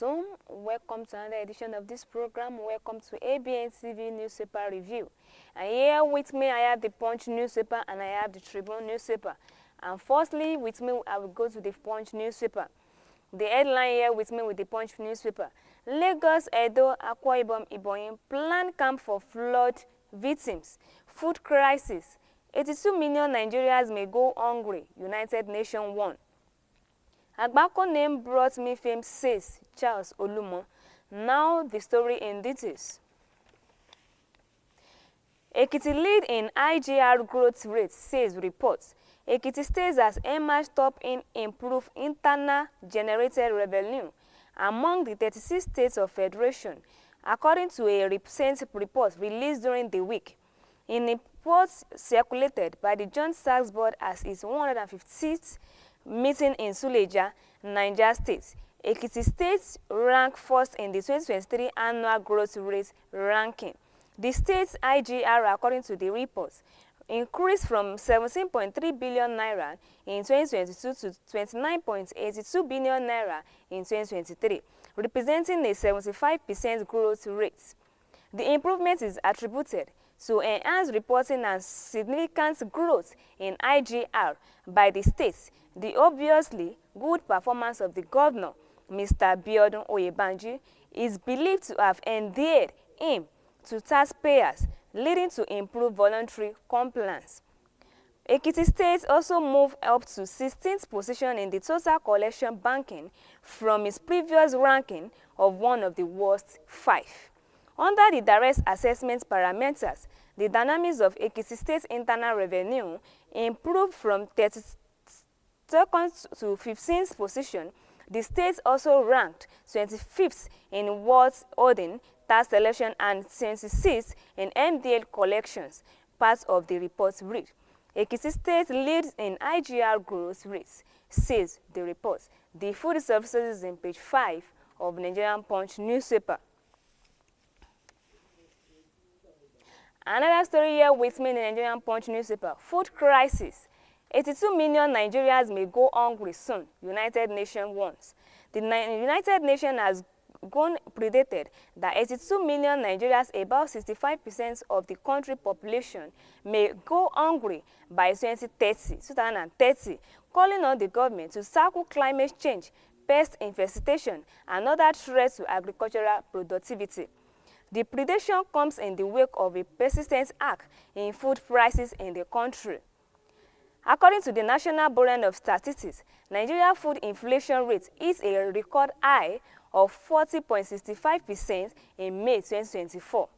OSUN. Welcome to another edition of this program. Welcome to Abntv newspaper review. And here with me, I have the Punch newspaper and I have the Tribune newspaper. And firstly, with me, I will go to the Punch newspaper. The headline here with me with the Punch newspaper: Lagos, Edo, Akwa Ibom, Ebonyi plan camp for flood victims. Food crisis. 82 million Nigerians may go hungry. United Nations warn. Agbako name brought me fame, says Charles Olumo. Now the story in details. Ekiti lead in IGR growth rate, says reports. Ekiti State has emerged top in improved internal generated revenue among the 36 states of Federation, according to a recent report released during the week. In a report circulated by the Joint Tax Board as its 150th meeting in Suleja, Niger State, Ekiti State ranked first in the 2023 annual growth rate ranking. The state's IGR, according to the report, increased from 17.3 billion naira in 2022 to 29.82 billion naira in 2023, representing a 75% growth rate. The improvement is attributed to enhanced reporting and significant growth in IGR by the states. The obviously good performance of the governor, Mr. Biodun Oyebanji, is believed to have endeared him to taxpayers, leading to improved voluntary compliance. Ekiti State also moved up to 16th position in the total collection banking from its previous ranking of one of the worst 5. Under the direct assessment parameters, the dynamics of Ekiti State's internal revenue improved from 32nd to 15th position. The state also ranked 25th in wards holding tax collection and 26th in MDL collections. Part of the report read, Ekiti State leads in IGR growth rates, says the report. The full services is in page 5 of Nigerian Punch newspaper. Another story here with me in the Nigerian Punch newspaper: food crisis. 82 million Nigerians may go hungry soon, United Nations warns. The United Nations has predicted that 82 million Nigerians, about 65% of the country population, may go hungry by 2030, calling on the government to tackle climate change, pest infestation, and other threats to agricultural productivity. The prediction comes in the wake of a persistent arc in food prices in the country. According to the National Bureau of Statistics, Nigeria food inflation rate is a record high of 40.65% in May 2024,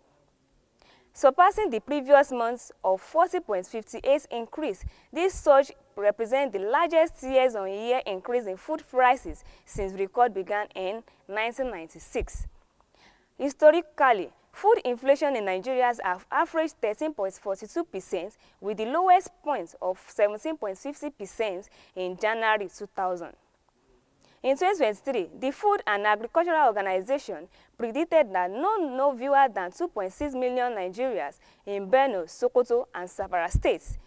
surpassing the previous month's of 40.58% increase. This surge represents the largest year-on-year increase in food prices since record began in 1996. Historically, food inflation in Nigeria has averaged 13.42%, with the lowest point of 17.50% in January 2000. In 2023, the Food and Agricultural Organization predicted that no fewer than 2.6 million Nigerians in Benue, Sokoto, and Zamfara states,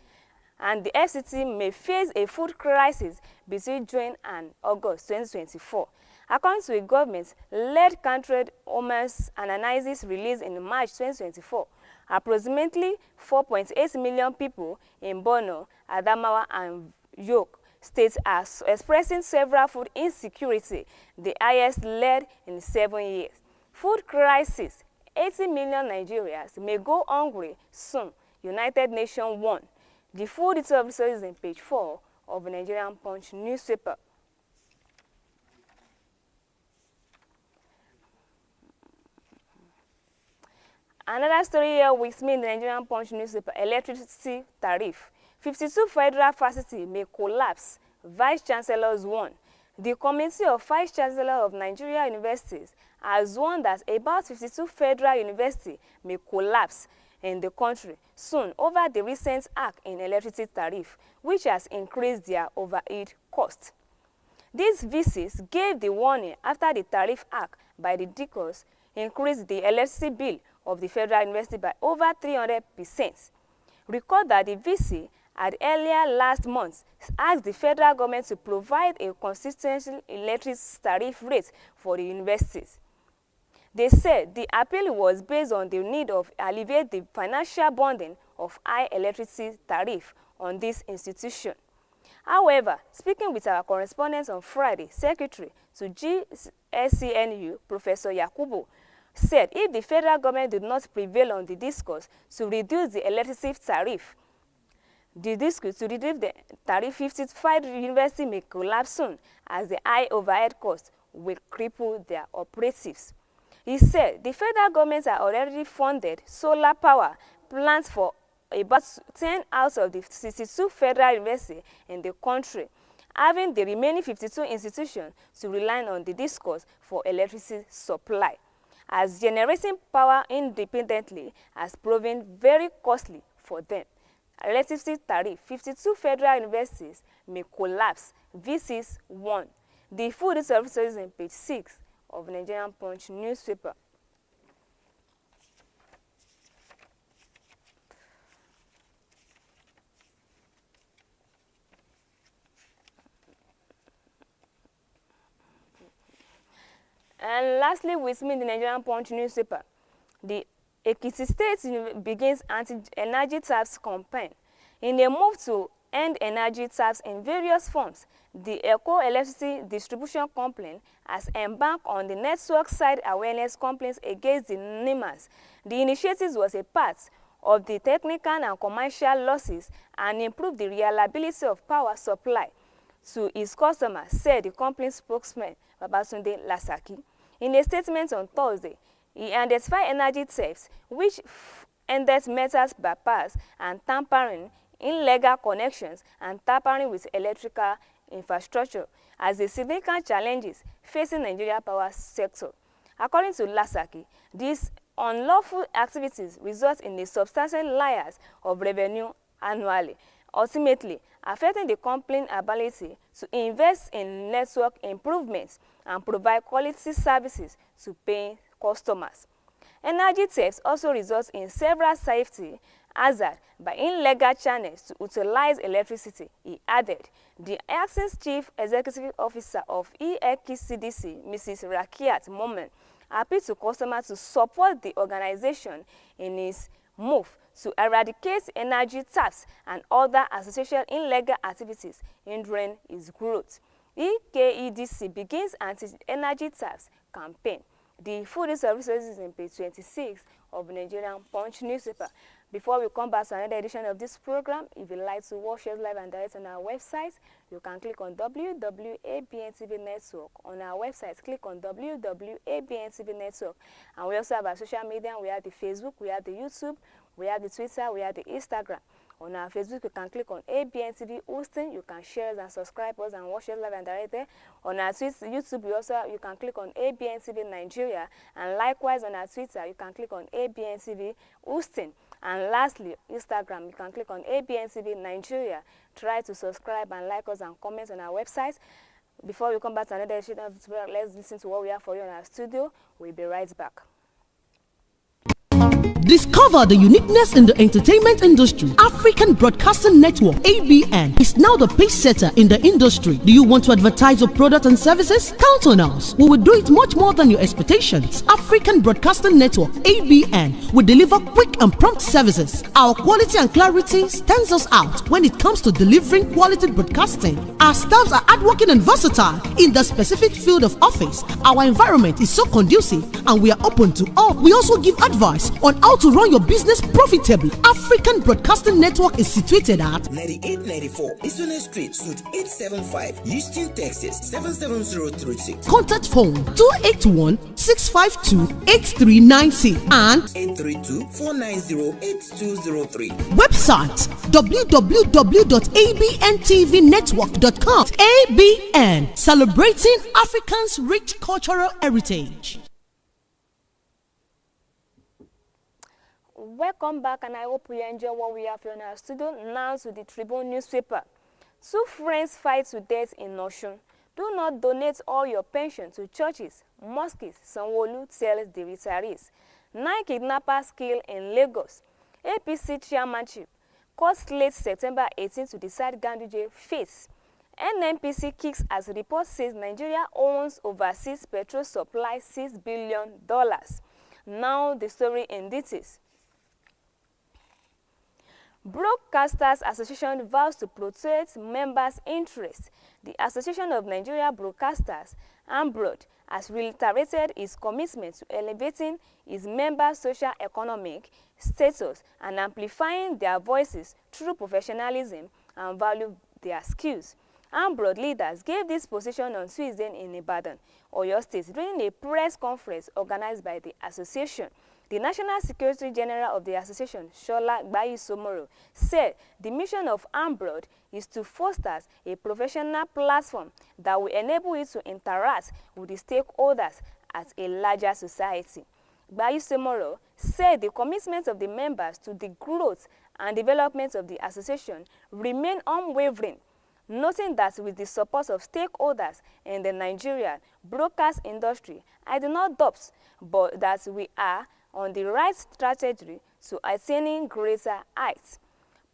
and the FCT may face a food crisis between June and August 2024. According to a government-led country Omer's analysis released in March 2024, approximately 4.8 million people in Borno, Adamawa, and Yobe states are expressing several food insecurity, the highest led in 7 years. Food crisis: 80 million Nigerians may go hungry soon, United Nations warn. The full details is in page 4 of the Nigerian Punch newspaper. Another story here with me in the Nigerian Punch newspaper: electricity tariff. 52 federal facilities may collapse, Vice Chancellors warn. The Committee of Vice Chancellor of Nigeria Universities has warned that about 52 federal universities may collapse in the country soon over the recent hike in electricity tariff, which has increased their overhead cost. These VCs gave the warning after the tariff hike by the DICOS increased the electricity bill of the federal university by over 300%. Recall that the VC had earlier last month asked the federal government to provide a consistent electricity tariff rate for the universities. They said the appeal was based on the need of alleviate the financial burden of high electricity tariff on this institution. However, speaking with our correspondent on Friday, Secretary to GSCNU, Professor Yakubu, said if the federal government did not prevail on the discourse to reduce the electricity tariff, the tariff 55 university may collapse soon as the high overhead costs will cripple their operatives. He said the federal governments are already funded solar power plants for about 10 out of the 62 federal universities in the country, having the remaining 52 institutions to rely on the discourse for electricity supply, as generating power independently has proven very costly for them. Electricity tariff 52 federal universities may collapse, VCs 1. The full services in page 6 of Nigerian Punch newspaper. And lastly, with me in the Nigerian Punch newspaper, the Ekiti State begins anti-energy tax campaign. In a move to end energy tax in various forms, the Eco Electricity Distribution Complaint has embarked on the network-side awareness complaints against the NEMAs. The initiative was a part of the technical and commercial losses and improved the reliability of power supply to its customers, said the complaint spokesman Babatunde Lasaki. In a statement on Thursday, he identified energy thefts, which ended metals bypass and tampering, illegal connections, and tampering with electrical infrastructure as the significant challenges facing Nigeria power sector. According to Lasaki, these unlawful activities result in a substantial loss of revenue annually, ultimately affecting the company's ability to invest in network improvements and provide quality services to paying customers. Energy theft also results in several safety hazards by illegal channels to utilize electricity, he added. The acting Chief Executive Officer of EECDC, Mrs. Rakiat Momen, appealed to customers to support the organization in its move to eradicate energy thefts and other associated illegal activities hindering its growth. EKEDC begins anti-energy thefts campaign. The food services is in page 26 of Nigerian Punch newspaper. Before we come back to another edition of this program, if you'd like to watch us live and direct on our website, you can click on www.abntv network. On our website, click on www.abntv network. And we also have our social media. We have the Facebook, we have the YouTube, we have the Twitter, we have the Instagram. On our Facebook, you can click on Abntv OSUN. You can share us and subscribe us and watch us live and direct there. On our YouTube, you can click on Abntv Nigeria. And likewise, on our Twitter, you can click on Abntv OSUN. And lastly, Instagram, you can click on Abntv Nigeria. Try to subscribe and like us and comment on our website. Before we come back to another edition of this program, let's listen to what we have for you in our studio. We'll be right back. Discover the uniqueness in the entertainment industry. African Broadcasting Network, ABN, is now the pace setter in the industry. Do you want to advertise your product and services? Count on us. We will do it much more than your expectations. African Broadcasting Network, ABN, will deliver quick and prompt services. Our quality and clarity stands us out when it comes to delivering quality broadcasting. Our staffs are hardworking and versatile in the specific field of office. Our environment is so conducive and we are open to all. We also give advice on how to run your business profitably. African Broadcasting Network is situated at 9894 Isone Street, Suite 875, Houston, Texas 77036. Contact phone 281-652-8396 and 832-490-8203. Website www.abntvnetwork.com. ABN, celebrating Africans' rich cultural heritage. Welcome back, and I hope you enjoy what we have here in our studio. Now to the Tribune newspaper. 2 friends fight to death in OSUN. Do not donate all your pension to churches, mosques, Sanwo-Olu tells the retirees. 9 kidnappers killed in Lagos. APC chairmanship court late September 18 to decide Ganduje fate. NNPC kicks as report says Nigeria owns overseas petrol supply $6 billion. Now the story in details. Broadcasters Association vows to protect members' interests. The Association of Nigeria Broadcasters, AMBROAD, has reiterated its commitment to elevating its members' socio-economic status and amplifying their voices through professionalism and value their skills. AMBROAD leaders gave this position on Tuesday in Ibadan, Oyo State, during a press conference organized by the association. The National Secretary General of the association, Shola Gbayisomoro, said the mission of AMBROAD is to foster a professional platform that will enable it to interact with the stakeholders as a larger society. Gbayisomoro said the commitment of the members to the growth and development of the association remain unwavering, noting that with the support of stakeholders in the Nigerian broadcast industry, I do not doubt but that we are on the right strategy to attaining greater heights,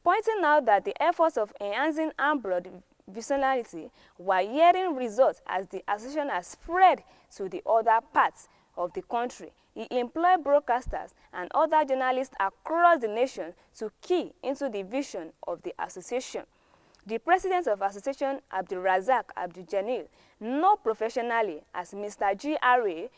pointing out that the efforts of enhancing AMBROAD visibility were yielding results as the association has spread to the other parts of the country. He employed broadcasters and other journalists across the nation to key into the vision of the association. The president of the association, Abdulrazak Abdul-Janil, known professionally as Mr. GRA,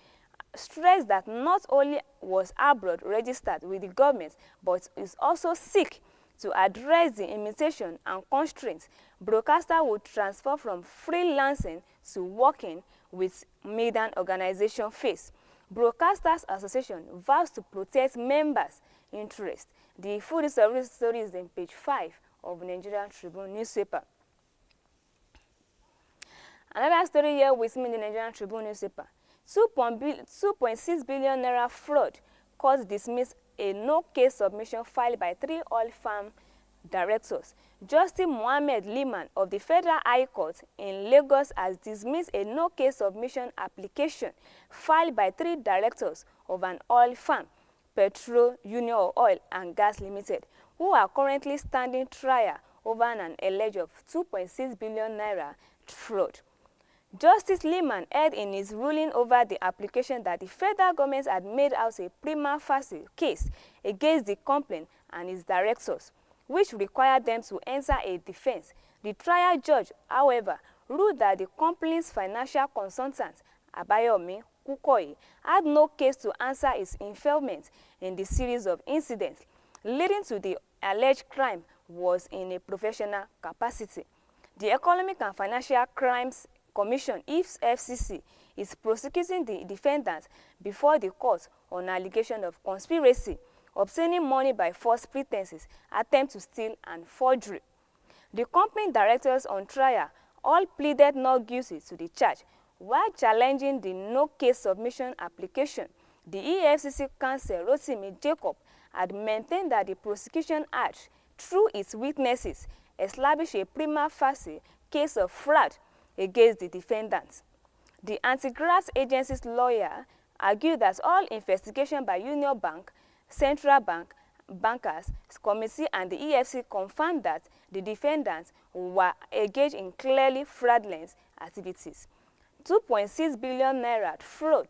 stressed that not only was AMBROAD registered with the government, but is also seek to address the limitation and constraints broadcasters would transfer from freelancing to working with median organization face. Broadcasters Association vows to protect members' interests. The full story is on page 5 of Nigerian Tribune newspaper. Another story here with me in the Nigerian Tribune newspaper. 2.6 billion naira fraud court dismissed a no-case submission filed by 3 oil farm directors. Justice Mohammed Liman of the Federal High Court in Lagos has dismissed a no-case submission application filed by 3 directors of an oil farm, Petro Union Oil and Gas Limited, who are currently standing trial over an alleged of 2.6 billion naira fraud. Justice Liman held in his ruling over the application that the federal government had made out a prima facie case against the complaint and its directors, which required them to enter a defense. The trial judge, however, ruled that the complaint's financial consultant, Abayomi Kukoyi, had no case to answer its involvement in the series of incidents leading to the alleged crime was in a professional capacity. The Economic and Financial Crimes Commission, FCC, is prosecuting the defendants before the court on allegation of conspiracy, obtaining money by false pretenses, attempt to steal, and forgery. The company directors on trial all pleaded not guilty to the charge. While challenging the no-case submission application, the EFCC counsel Rotimi Jacob had maintained that the prosecution had, through its witnesses, established a prima facie case of fraud against the defendants. The anti-graft agency's lawyer argued that all investigation by Union Bank, Central Bank, Bankers Committee and the EFCC confirmed that the defendants were engaged in clearly fraudulent activities. 2.6 billion naira fraud.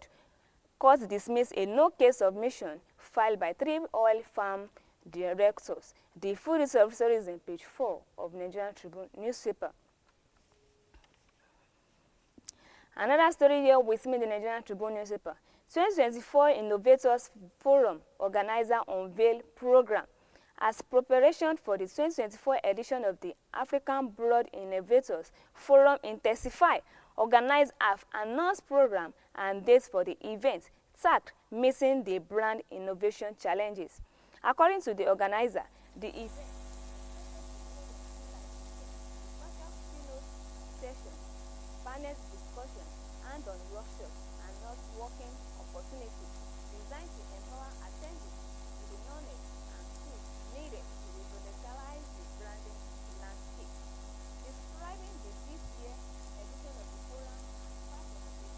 Court dismissed a no-case submission filed by 3 oil farm directors. The full story is on page 4 of Nigerian Tribune newspaper. Another story here with me in the Nigerian Tribune newspaper. 2024 Innovators Forum organizer unveil program. As preparation for the 2024 edition of the African Broad Innovators Forum intensify, organizers have announced program and dates for the event, tagged Meeting the Brand Innovation Challenges. According to the organizer, the event session, panel discussion, hands-on workshops, and networking opportunities designed to empower attendees with the knowledge and tools needed to revolutionize the branding landscape. Describing the this year edition of the forum as part of the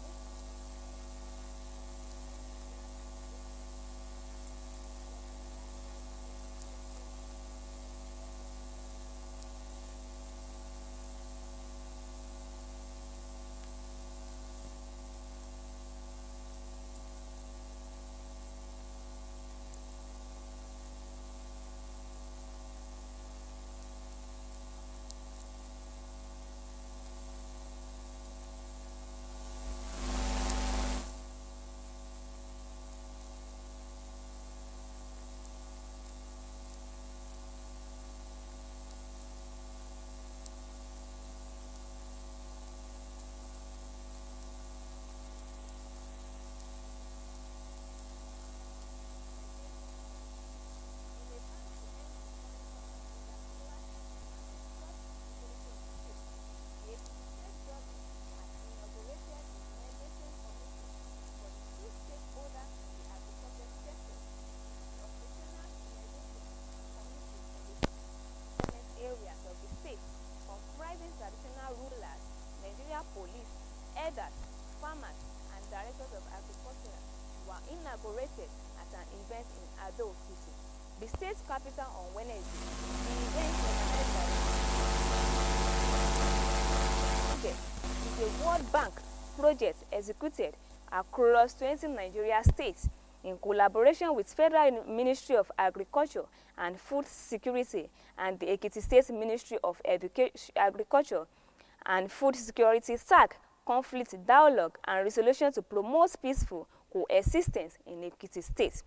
rulers, Nigeria police, elders, farmers, and directors of agriculture were inaugurated at an event in Ado City, the state capital, on Wednesday. The event organized by the World Bank project executed across 20 Nigeria states in collaboration with Federal Ministry of Agriculture and Food Security and the Ekiti State Ministry of Agriculture and Food Security SAC conflict dialogue and resolution to promote peaceful coexistence in Ekiti State.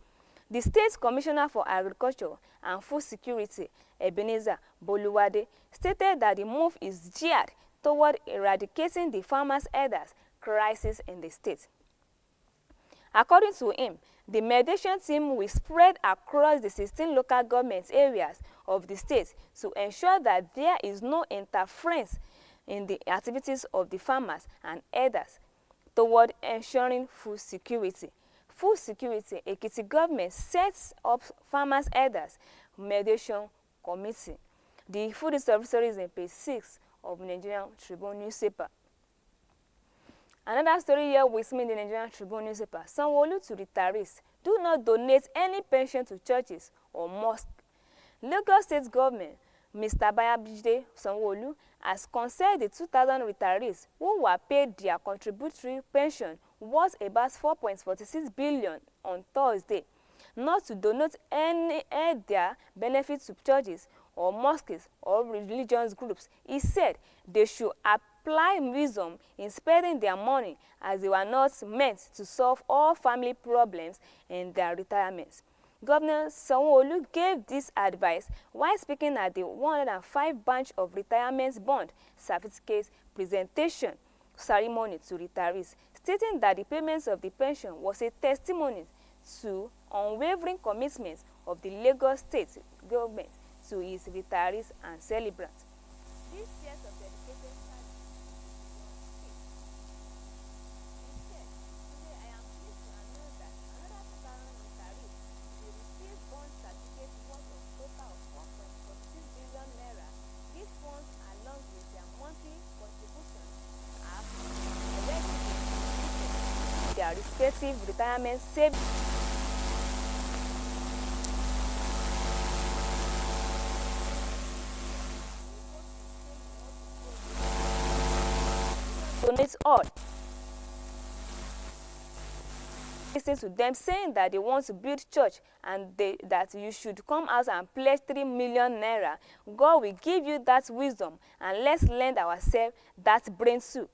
The State Commissioner for Agriculture and Food Security, Ebenezer Boluwade, stated that the move is geared toward eradicating the farmers' elders crisis in the state. According to him, the mediation team will spread across the 16 local government areas of the state to ensure that there is no interference in the activities of the farmers and elders toward ensuring food security. Food security, Ekiti government sets up farmers' elders mediation committee. The food story is in page 6 of Nigerian Tribune newspaper. Another story here with me in the Nigerian Tribune newspaper. Sanwo-Olu to retirees: do not donate any pension to churches or mosques. Lagos State government, Mr. Babajide Sanwo-Olu, has concerned the 2,000 retirees who were paid their contributory pension worth about 4.46 billion on Thursday not to donate any their benefits to churches or mosques or religious groups. He said they should apply wisdom in spending their money, as they were not meant to solve all family problems in their retirements. Governor Sanwo-Olu gave this advice while speaking at the 105 branch of retirement bond certificate presentation ceremony to retirees, stating that the payment of the pension was a testimony to unwavering commitment of the Lagos State government to its retirees and celebrants. These years of dedicated service today I am pleased to announce that another 2,000 retirees will receive bond certificate worth of total of 4.46 billion naira. These funds, along with their monthly contributions, have already been distributed to their respective retirement savings. Donate all. Listen to them saying that they want to build church and that you should come out and pledge 3 million naira. God will give you that wisdom, and let's lend ourselves that brain too.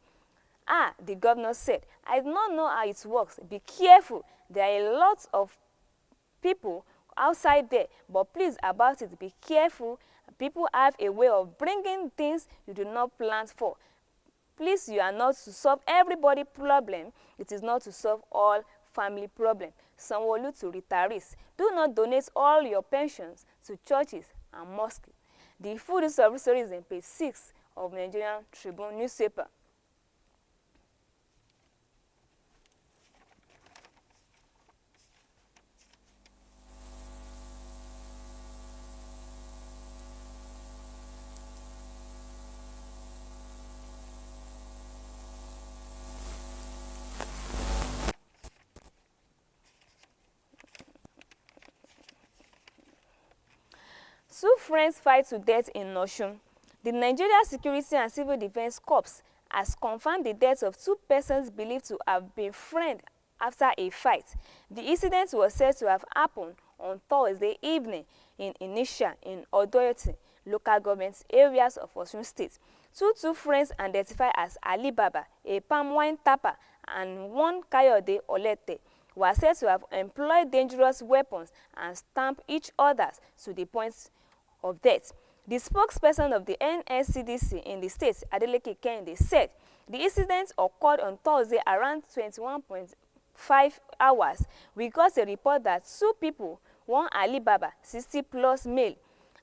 The governor said, I do not know how it works. Be careful. There are a lot of people outside there, but please about it, be careful. People have a way of bringing things you do not plan for. Please, you are not to solve everybody's problem. It is not to solve all family problems. Sanwo-Olu to retirees: do not donate all your pensions to churches and mosques. The food story is in page 6 of Nigerian Tribune newspaper. Two friends fight to death in OSUN. The Nigeria Security and Civil Defense Corps has confirmed the death of 2 persons believed to have been friends after a fight. The incident was said to have happened on Thursday evening in Inisha in Odoyoti local government areas of Osun State. Two friends identified as Ali Baba, a palm wine tapper, and one Kayode Olete were said to have employed dangerous weapons and stamped each other to the point of death. The spokesperson of the NSCDC in the state, Adeleke Kende, said the incident occurred on Thursday around 21.5 hours. We got a report that 2 people, one Ali Baba, 60+ male,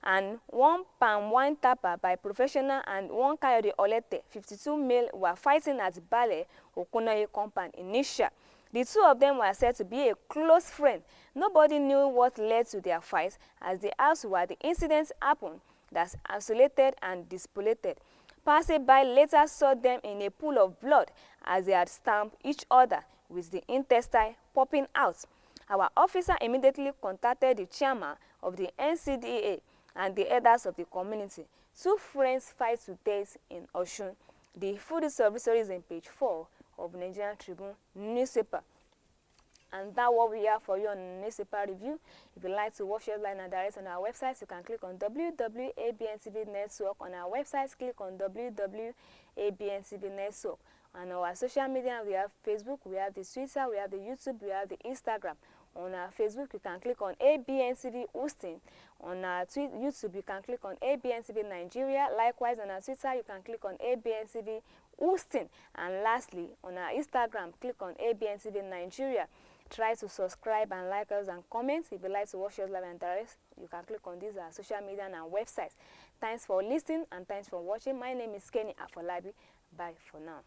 and one palm wine tapper by professional, and one Kayode Olete, 52 male, were fighting at Bale Okonoye compound in Nisha. The 2 of them were said to be a close friend. Nobody knew what led to their fight, as the house where the incident happened that's isolated and depopulated. Passerby later saw them in a pool of blood as they had stamped each other, with the intestine popping out. Our officer immediately contacted the chairman of the NCDA and the elders of the community. Two friends fight to death in OSUN. The full story is in page 4 of Nigerian Tribune newspaper. And that's what we have for you on newspaper review. If you'd like to watch your live and direct on our website, you can click on www.abntv network. On our website, click on www.abntv network. On our social media, we have Facebook, we have the Twitter, we have the YouTube, we have the Instagram. On our Facebook, you can click on Abntv Houston. On our YouTube, you can click on Abntv Nigeria. Likewise, on our Twitter, you can click on Abntv Houston. And lastly, on our Instagram, click on Abntv Nigeria. Try to subscribe and like us and comment. If you'd like to watch us live and direct, you can click on these social media and websites. Thanks for listening and thanks for watching. My name is Kenny Afolabi. Bye for now.